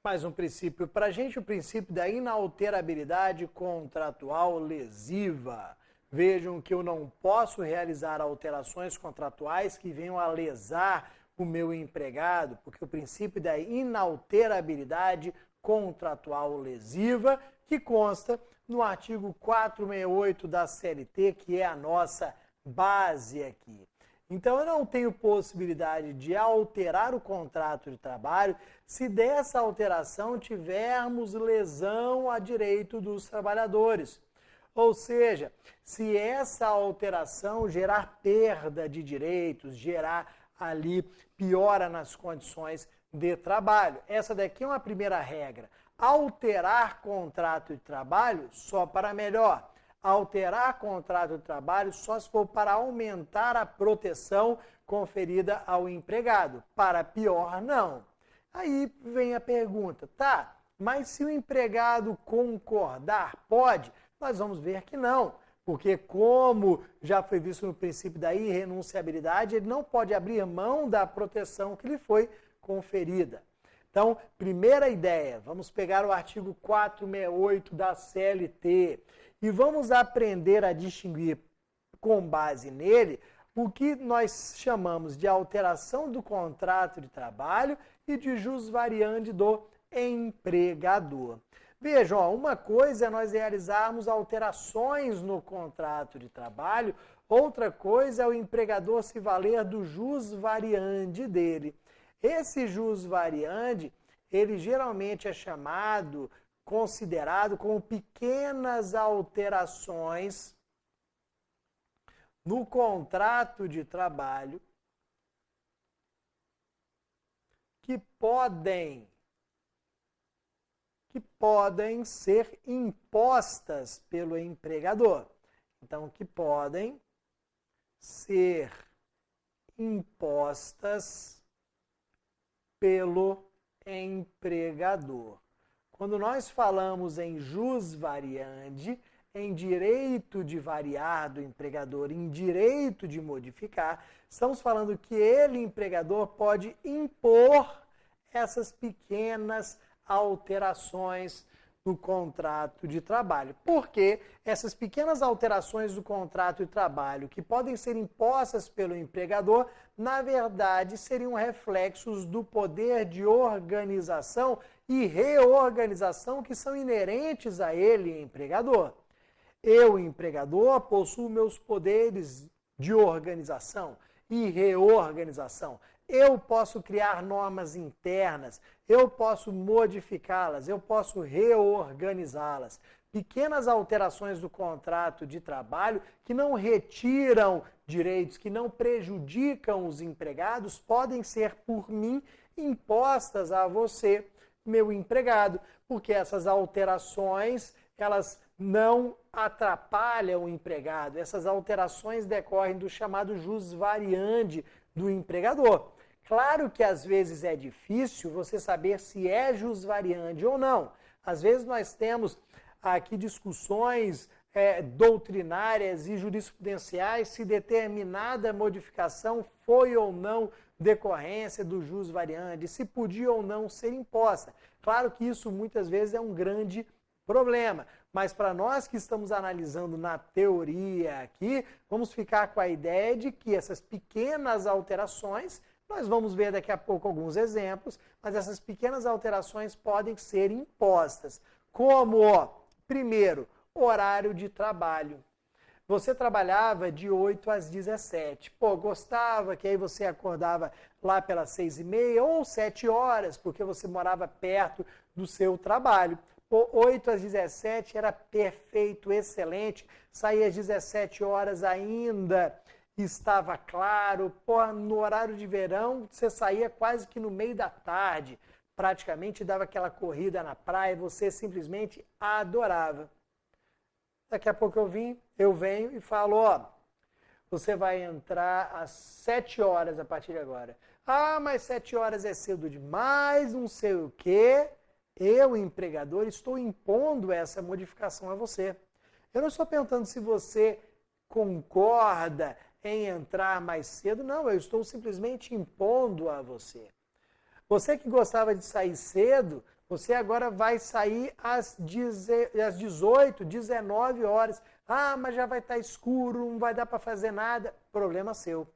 Mais um princípio para a gente, o princípio da inalterabilidade contratual lesiva. Vejam que eu não posso realizar alterações contratuais que venham a lesar o meu empregado, porque o princípio da inalterabilidade contratual lesiva, que consta no artigo 468 da CLT, que é a nossa base aqui. Então, eu não tenho possibilidade de alterar o contrato de trabalho se dessa alteração tivermos lesão a direito dos trabalhadores. Ou seja, se essa alteração gerar perda de direitos, gerar ali piora nas condições de trabalho. Essa daqui é uma primeira regra. Alterar contrato de trabalho só para melhor. Alterar contrato de trabalho só se for para aumentar a proteção conferida ao empregado. Para pior, não. Aí vem a pergunta, tá, mas se o empregado concordar, pode? Nós vamos ver que não, porque como já foi visto no princípio da irrenunciabilidade, ele não pode abrir mão da proteção que lhe foi conferida. Então, primeira ideia, vamos pegar o artigo 468 da CLT e vamos aprender a distinguir, com base nele, o que nós chamamos de alteração do contrato de trabalho e de jus variandi do empregador. Vejam, ó, uma coisa é nós realizarmos alterações no contrato de trabalho, outra coisa é o empregador se valer do jus variandi dele. Esse jus variandi, ele geralmente é chamado, considerado como pequenas alterações no contrato de trabalho que podem ser impostas pelo empregador. Então, que podem ser impostas pelo empregador. Quando nós falamos em jus variandi, em direito de variar do empregador, em direito de modificar, estamos falando que ele, empregador, pode impor essas pequenas alterações no contrato de trabalho. Porque essas pequenas alterações do contrato de trabalho que podem ser impostas pelo empregador, na verdade, seriam reflexos do poder de organização e reorganização que são inerentes a ele, empregador. Eu, empregador, possuo meus poderes de organização e reorganização. Eu posso criar normas internas, eu posso modificá-las, eu posso reorganizá-las. Pequenas alterações do contrato de trabalho que não retiram direitos, que não prejudicam os empregados, podem ser por mim impostas a você, meu empregado, porque essas alterações, elas não atrapalham o empregado. Essas alterações decorrem do chamado jus variandi do empregador. Claro que às vezes é difícil você saber se é jus variandi ou não. Às vezes nós temos aqui discussões doutrinárias e jurisprudenciais se determinada modificação foi ou não decorrência do jus variandi, se podia ou não ser imposta. Claro que isso muitas vezes é um grande problema, mas para nós que estamos analisando na teoria aqui, vamos ficar com a ideia de que essas pequenas alterações, nós vamos ver daqui a pouco alguns exemplos, mas essas pequenas alterações podem ser impostas. Como, primeiro, horário de trabalho. Você trabalhava de 8 às 17. Pô, gostava que aí você acordava lá pelas 6h30 ou 7 horas, porque você morava perto do seu trabalho. Pô, 8 às 17 era perfeito, excelente. Saía às 17 horas ainda, estava claro. Pô, no horário de verão, você saía quase que no meio da tarde. Praticamente dava aquela corrida na praia e você simplesmente adorava. Daqui a pouco eu venho e falo, você vai entrar às 7 horas a partir de agora. Ah, mas 7 horas é cedo demais, não sei o quê. Eu, empregador, estou impondo essa modificação a você. Eu não estou perguntando se você concorda em entrar mais cedo, não, eu estou simplesmente impondo a você. Você que gostava de sair cedo, Você agora vai sair às 18, 19 horas. Ah, mas já vai estar escuro, não vai dar para fazer nada. Problema seu.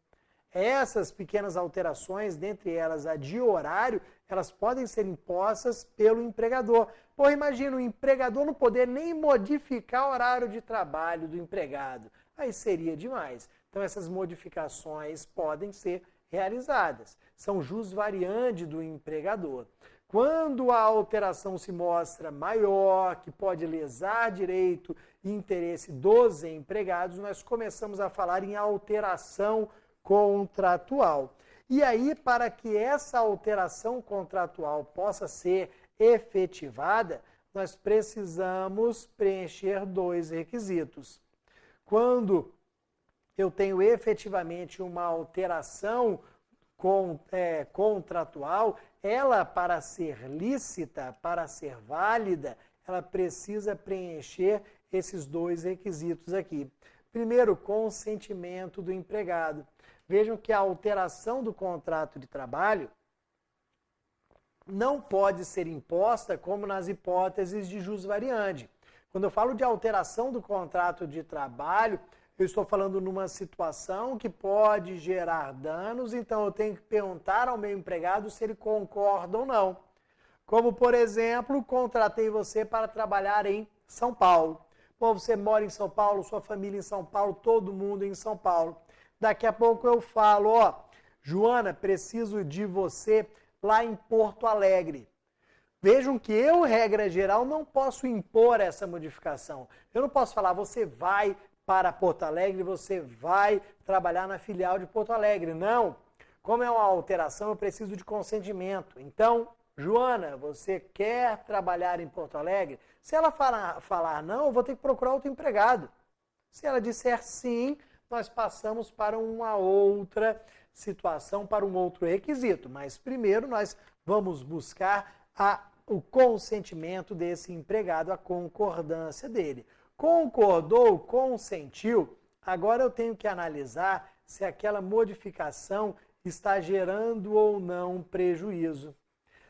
Essas pequenas alterações, dentre elas a de horário, elas podem ser impostas pelo empregador. Pô, imagina o empregador não poder nem modificar o horário de trabalho do empregado. Aí seria demais. Então essas modificações podem ser realizadas. São jus variandi do empregador. Quando a alteração se mostra maior, que pode lesar direito e interesse dos empregados, nós começamos a falar em alteração contratual. E aí, para que essa alteração contratual possa ser efetivada, nós precisamos preencher dois requisitos. Quando eu tenho efetivamente uma alteração contratual, ela, para ser lícita, para ser válida, ela precisa preencher esses dois requisitos aqui. Primeiro, consentimento do empregado. Vejam que a alteração do contrato de trabalho não pode ser imposta como nas hipóteses de jus variandi. Quando eu falo de alteração do contrato de trabalho, eu estou falando numa situação que pode gerar danos, então eu tenho que perguntar ao meu empregado se ele concorda ou não. Como, por exemplo, contratei você para trabalhar em São Paulo. Pô, você mora em São Paulo, sua família em São Paulo, todo mundo em São Paulo. Daqui a pouco eu falo, ó, Joana, preciso de você lá em Porto Alegre. Vejam que eu, regra geral, não posso impor essa modificação. Eu não posso falar, você vai para Porto Alegre, você vai trabalhar na filial de Porto Alegre. Não. Como é uma alteração, eu preciso de consentimento. Então, Joana, você quer trabalhar em Porto Alegre? Se ela falar não, eu vou ter que procurar outro empregado. Se ela disser sim, nós passamos para uma outra situação, para um outro requisito. Mas primeiro nós vamos buscar o consentimento desse empregado, a concordância dele. Concordou, consentiu, agora eu tenho que analisar se aquela modificação está gerando ou não prejuízo.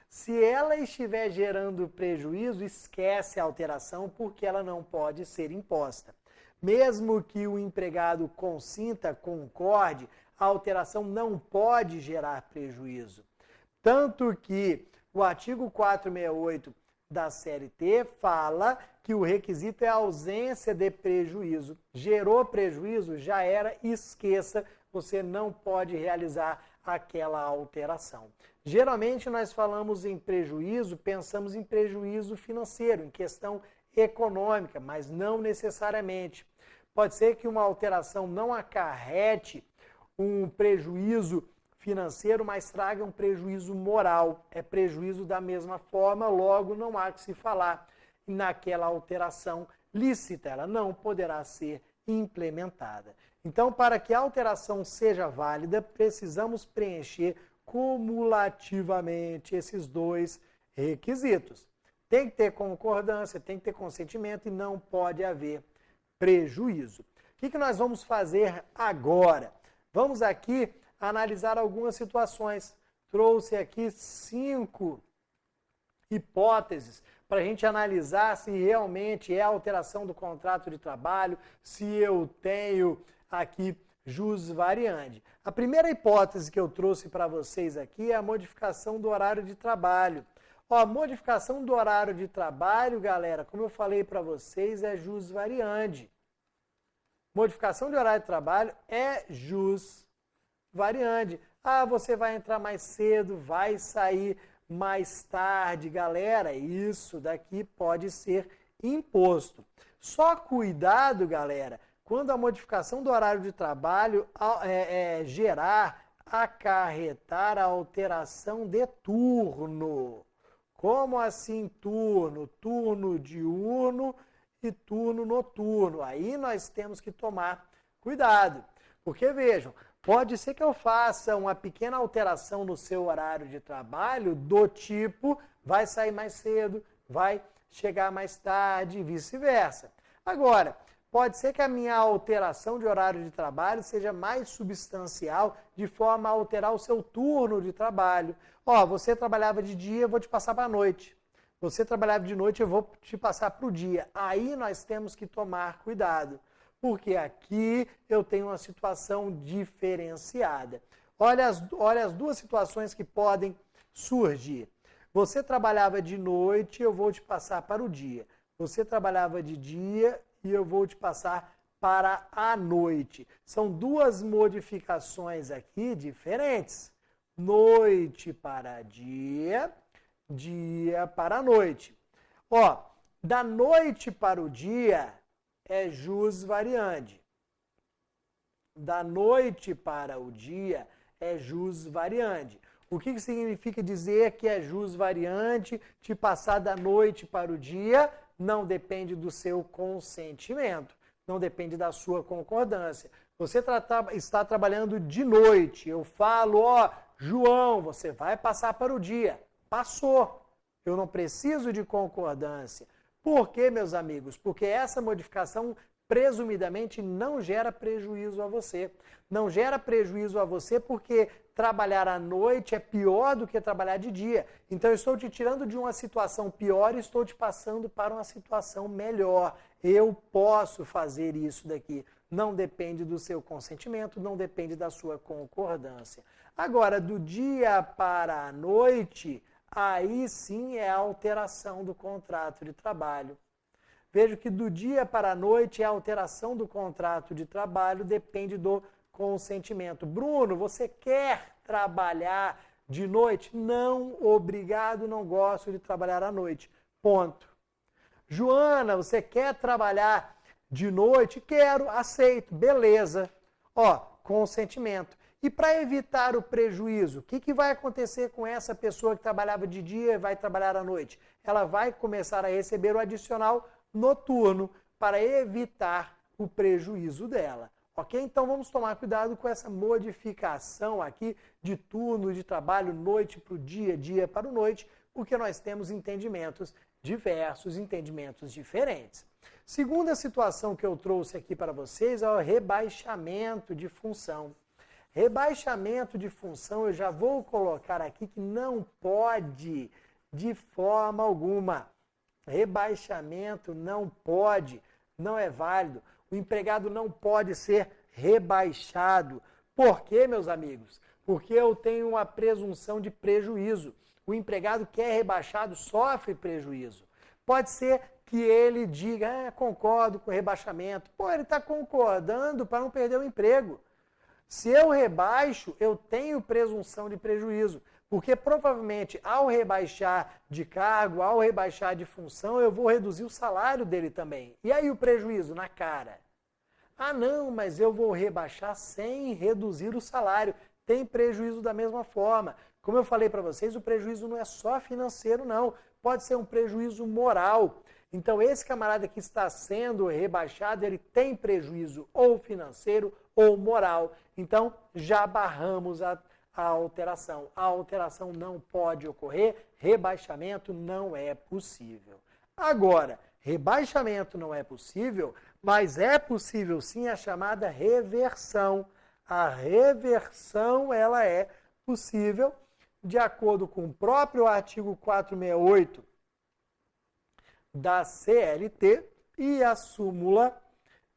Se ela estiver gerando prejuízo, esquece a alteração porque ela não pode ser imposta. Mesmo que o empregado consinta, concorde, a alteração não pode gerar prejuízo. Tanto que o artigo 468 da CLT fala que o requisito é a ausência de prejuízo. Gerou prejuízo, já era, esqueça, você não pode realizar aquela alteração. Geralmente nós falamos em prejuízo, pensamos em prejuízo financeiro, em questão econômica, mas não necessariamente. Pode ser que uma alteração não acarrete um prejuízo financeiro, mas traga um prejuízo moral. É prejuízo da mesma forma, logo não há que se falar naquela alteração lícita, ela não poderá ser implementada. Então, para que a alteração seja válida, precisamos preencher cumulativamente esses dois requisitos. Tem que ter concordância, tem que ter consentimento e não pode haver prejuízo. O que nós vamos fazer agora? Vamos aqui analisar algumas situações. Trouxe aqui 5 hipóteses para a gente analisar se realmente é alteração do contrato de trabalho, se eu tenho aqui jus variandi. A primeira hipótese que eu trouxe para vocês aqui é a modificação do horário de trabalho. Ó, modificação do horário de trabalho, galera, como eu falei para vocês, é jus variandi. Modificação de horário de trabalho é jus variandi. Ah, você vai entrar mais cedo, vai sair mais tarde, galera, isso daqui pode ser imposto. Só cuidado, galera, quando a modificação do horário de trabalho acarretar a alteração de turno. Como assim turno? Turno diurno e turno noturno. Aí nós temos que tomar cuidado. Porque, vejam, pode ser que eu faça uma pequena alteração no seu horário de trabalho do tipo vai sair mais cedo, vai chegar mais tarde e vice-versa. Agora, pode ser que a minha alteração de horário de trabalho seja mais substancial de forma a alterar o seu turno de trabalho. Ó, você trabalhava de dia, eu vou te passar para a noite. Você trabalhava de noite, eu vou te passar para o dia. Aí nós temos que tomar cuidado, porque aqui eu tenho uma situação diferenciada. Olha as duas situações que podem surgir. Você trabalhava de noite, eu vou te passar para o dia. Você trabalhava de dia e eu vou te passar para a noite. São duas modificações aqui diferentes. Noite para dia, dia para noite. Ó, da noite para o dia é jus variandi. Da noite para o dia é jus variandi. O que significa dizer que é jus variandi, te passar da noite para o dia? Não depende do seu consentimento, não depende da sua concordância. Você está trabalhando de noite, eu falo, ó, João, você vai passar para o dia. Passou. Eu não preciso de concordância. Por quê, meus amigos? Porque essa modificação presumidamente não gera prejuízo a você. Não gera prejuízo a você porque trabalhar à noite é pior do que trabalhar de dia. Então eu estou te tirando de uma situação pior e estou te passando para uma situação melhor. Eu posso fazer isso daqui. Não depende do seu consentimento, não depende da sua concordância. Agora, do dia para a noite, aí sim é a alteração do contrato de trabalho. Vejo que do dia para a noite a alteração do contrato de trabalho depende do consentimento. Bruno, você quer trabalhar de noite? Não, obrigado, não gosto de trabalhar à noite. Ponto. Joana, você quer trabalhar de noite? Quero, aceito, beleza. Ó, consentimento. E para evitar o prejuízo, o que vai acontecer com essa pessoa que trabalhava de dia e vai trabalhar à noite? Ela vai começar a receber o adicional noturno para evitar o prejuízo dela. Ok? Então vamos tomar cuidado com essa modificação aqui de turno de trabalho, noite para o dia, dia para o noite, porque nós temos entendimentos diversos, entendimentos diferentes. Segunda situação que eu trouxe aqui para vocês é o rebaixamento de função. Rebaixamento de função eu já vou colocar aqui que não pode de forma alguma. Rebaixamento não pode, não é válido. O empregado não pode ser rebaixado. Por quê, meus amigos? Porque eu tenho uma presunção de prejuízo. O empregado que é rebaixado sofre prejuízo. Pode ser que ele diga, concordo com o rebaixamento. Pô, ele está concordando para não perder o emprego. Se eu rebaixo, eu tenho presunção de prejuízo. Porque provavelmente ao rebaixar de cargo, ao rebaixar de função, eu vou reduzir o salário dele também. E aí o prejuízo na cara? Ah, não, mas eu vou rebaixar sem reduzir o salário. Tem prejuízo da mesma forma. Como eu falei para vocês, o prejuízo não é só financeiro, não. Pode ser um prejuízo moral. Então, esse camarada que está sendo rebaixado, ele tem prejuízo ou financeiro ou moral. Então, já barramos a alteração. A alteração não pode ocorrer, rebaixamento não é possível. Agora, rebaixamento não é possível, mas é possível sim a chamada reversão. A reversão, ela é possível de acordo com o próprio artigo 468 da CLT e a súmula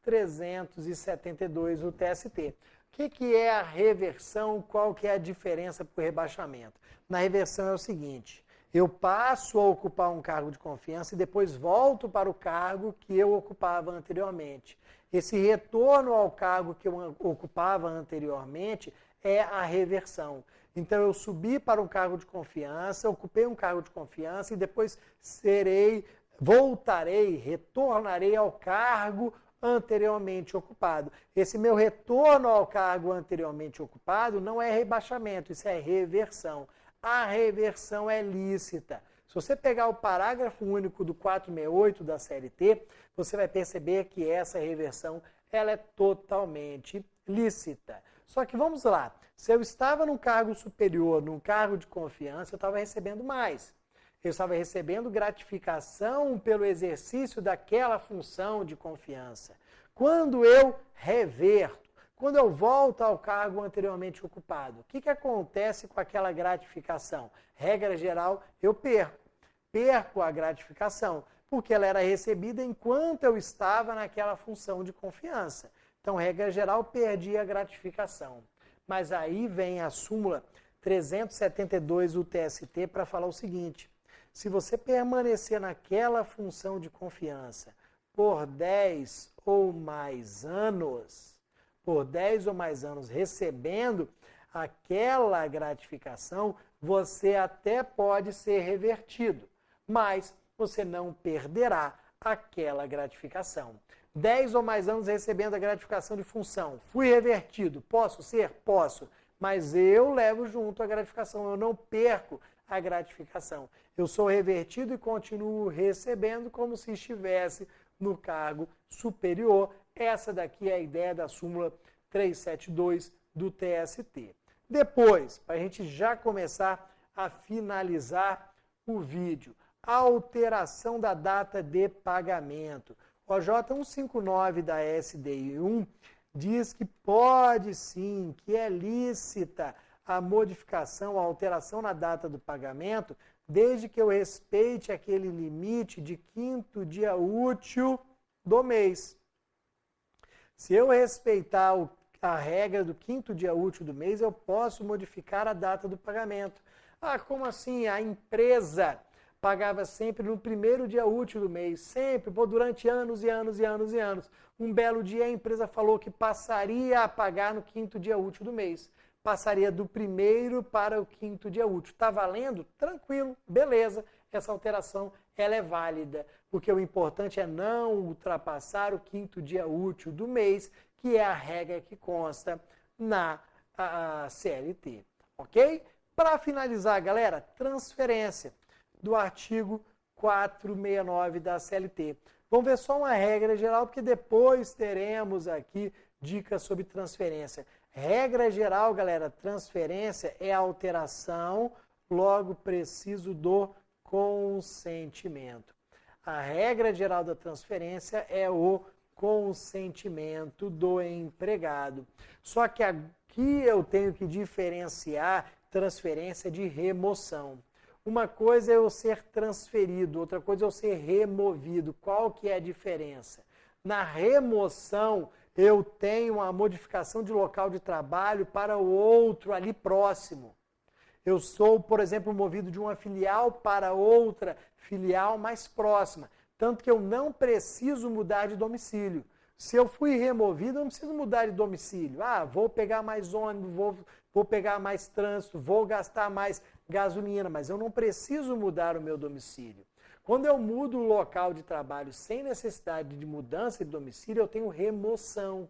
372 do TST. O que é a reversão? Qual que é a diferença para o rebaixamento? Na reversão é o seguinte, eu passo a ocupar um cargo de confiança e depois volto para o cargo que eu ocupava anteriormente. Esse retorno ao cargo que eu ocupava anteriormente é a reversão. Então, eu subi para um cargo de confiança, ocupei um cargo de confiança e depois voltarei, retornarei ao cargo anteriormente ocupado. Esse meu retorno ao cargo anteriormente ocupado não é rebaixamento, isso é reversão. A reversão é lícita. Se você pegar o parágrafo único do 468 da CLT, você vai perceber que essa reversão ela é totalmente lícita. Só que vamos lá, se eu estava num cargo superior, num cargo de confiança, eu estava recebendo mais. Eu estava recebendo gratificação pelo exercício daquela função de confiança. Quando eu reverto, quando eu volto ao cargo anteriormente ocupado, o que acontece com aquela gratificação? Regra geral, eu perco. perco a gratificação, porque ela era recebida enquanto eu estava naquela função de confiança. Então, regra geral, perdi a gratificação. Mas aí vem a súmula 372 do TST para falar o seguinte: se você permanecer naquela função de confiança por 10 ou mais anos, recebendo aquela gratificação, você até pode ser revertido, mas você não perderá aquela gratificação. 10 ou mais anos recebendo a gratificação de função. Fui revertido. Posso ser? Posso. Mas eu levo junto a gratificação. Eu não perco a gratificação. Eu sou revertido e continuo recebendo como se estivesse no cargo superior. Essa daqui é a ideia da súmula 372 do TST. Depois, para a gente já começar a finalizar o vídeo, a alteração da data de pagamento. O J159 da SDI1 diz que pode sim, que é lícita a modificação, a alteração na data do pagamento, desde que eu respeite aquele limite de 5º dia útil do mês. Se eu respeitar a regra do 5º dia útil do mês, eu posso modificar a data do pagamento. Ah, como assim? A empresa pagava sempre no 1º dia útil do mês, sempre, durante anos e anos e anos e anos. Um belo dia a empresa falou que passaria a pagar no 5º dia útil do mês. Passaria do 1º para o 5º dia útil. Está valendo? Tranquilo, beleza. Essa alteração ela é válida, porque o importante é não ultrapassar o 5º dia útil do mês, que é a regra que consta na CLT, ok? Para finalizar, galera, transferência do artigo 469 da CLT. Vamos ver só uma regra geral, porque depois teremos aqui dicas sobre transferência. Regra geral, galera, transferência é alteração, logo preciso do consentimento. A regra geral da transferência é o consentimento do empregado. Só que aqui eu tenho que diferenciar transferência de remoção. Uma coisa é eu ser transferido, outra coisa é eu ser removido. Qual que é a diferença? Na remoção, eu tenho a modificação de local de trabalho para o outro ali próximo. Eu sou, por exemplo, movido de uma filial para outra filial mais próxima. Tanto que eu não preciso mudar de domicílio. Se eu fui removido, eu não preciso mudar de domicílio. Ah, vou pegar mais ônibus, vou pegar mais trânsito, vou gastar mais gasolina, mas eu não preciso mudar o meu domicílio. Quando eu mudo o local de trabalho sem necessidade de mudança de domicílio, eu tenho remoção.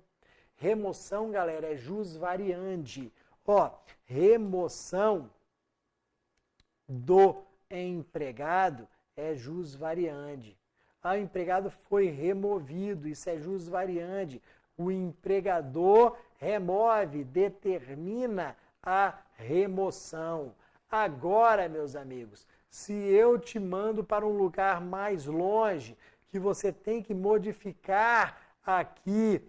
Remoção, galera, é jus variandi. Ó, remoção do empregado é jus variandi. O empregado foi removido, isso é jus variandi. O empregador remove, determina a remoção. Agora, meus amigos, se eu te mando para um lugar mais longe, que você tem que modificar aqui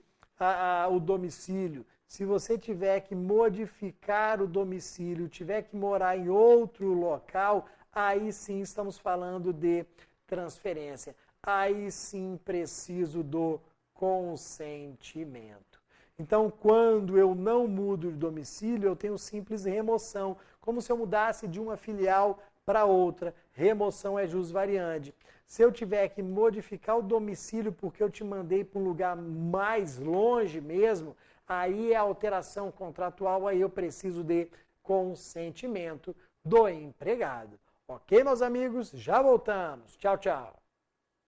o domicílio, se você tiver que modificar o domicílio, tiver que morar em outro local, aí sim estamos falando de transferência. Aí sim preciso do consentimento. Então, quando eu não mudo de domicílio, eu tenho simples remoção, como se eu mudasse de uma filial para outra. Remoção é jus variandi. Se eu tiver que modificar o domicílio porque eu te mandei para um lugar mais longe mesmo, aí é alteração contratual, aí eu preciso de consentimento do empregado. Ok, meus amigos? Já voltamos. Tchau, tchau.